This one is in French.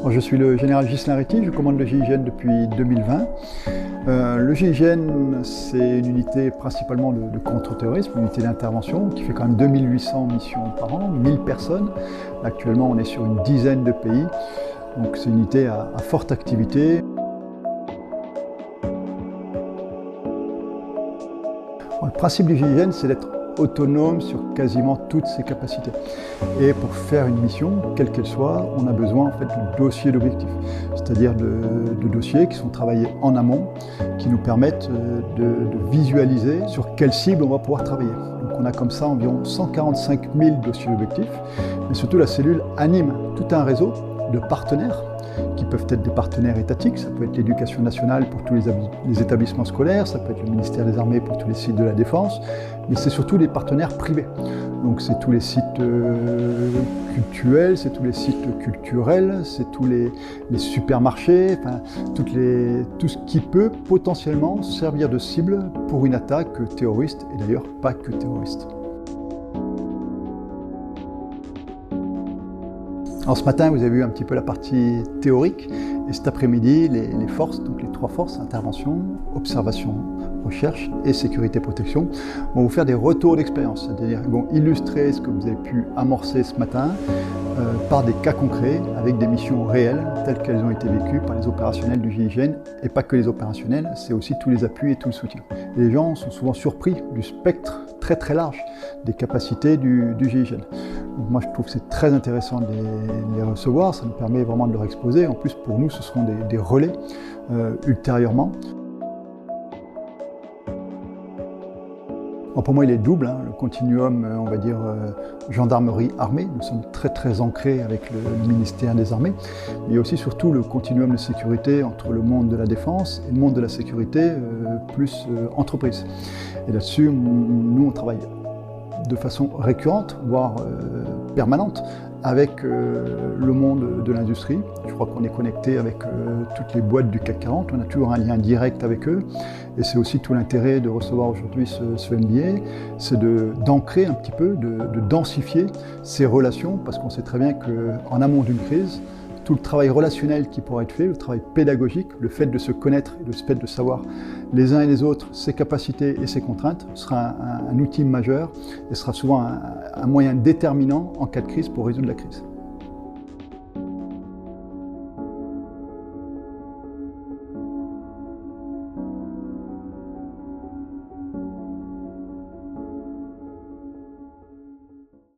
Je suis le général Ghislain Réty, je commande le GIGN depuis 2020. Le GIGN, c'est une unité principalement de contre-terrorisme, une unité d'intervention qui fait quand même 2800 missions par an, 1000 personnes. Actuellement, on est sur une dizaine de pays, donc c'est une unité à forte activité. Le principe du GIGN, c'est d'être autonome sur quasiment toutes ses capacités. Et pour faire une mission, quelle qu'elle soit, on a besoin en fait de dossiers d'objectifs, c'est-à-dire de dossiers qui sont travaillés en amont, qui nous permettent de visualiser sur quelle cible on va pouvoir travailler. Donc on a comme ça environ 145 000 dossiers d'objectifs, mais surtout la cellule anime tout un réseau de partenaires qui peuvent être des partenaires étatiques, ça peut être l'éducation nationale pour tous les établissements scolaires, ça peut être le ministère des Armées pour tous les sites de la Défense, mais c'est surtout des partenaires privés. Donc c'est tous les sites cultuels, c'est tous les sites culturels, c'est tous les supermarchés, enfin, tout ce qui peut potentiellement servir de cible pour une attaque terroriste, et d'ailleurs pas que terroriste. Alors ce matin, vous avez vu un petit peu la partie théorique, et cet après-midi, les forces, donc les trois forces, intervention, observation, recherche et sécurité-protection, vont vous faire des retours d'expérience, c'est-à-dire qu'ils vont illustrer ce que vous avez pu amorcer ce matin par des cas concrets, avec des missions réelles, telles qu'elles ont été vécues par les opérationnels du GIGN, et pas que les opérationnels, c'est aussi tous les appuis et tout le soutien. Les gens sont souvent surpris du spectre très très large des capacités du GIGN. Donc moi je trouve que c'est très intéressant de les recevoir, ça nous permet vraiment de leur exposer. En plus pour nous ce seront des relais ultérieurement. Bon, pour moi il est double, hein, le continuum on va dire gendarmerie-armée. Nous sommes très très ancrés avec le ministère des Armées. Mais il y a aussi surtout le continuum de sécurité entre le monde de la défense et le monde de la sécurité plus entreprise. Et là-dessus nous on travaille de façon récurrente, voire permanente, avec le monde de l'industrie. Je crois qu'on est connecté avec toutes les boîtes du CAC 40, on a toujours un lien direct avec eux. Et c'est aussi tout l'intérêt de recevoir aujourd'hui ce MBA, c'est d'ancrer un petit peu, de densifier ces relations, parce qu'on sait très bien qu'en amont d'une crise, tout le travail relationnel qui pourra être fait, le travail pédagogique, le fait de se connaître et le fait de savoir les uns et les autres ses capacités et ses contraintes sera un outil majeur et sera souvent un moyen déterminant en cas de crise pour résoudre la crise.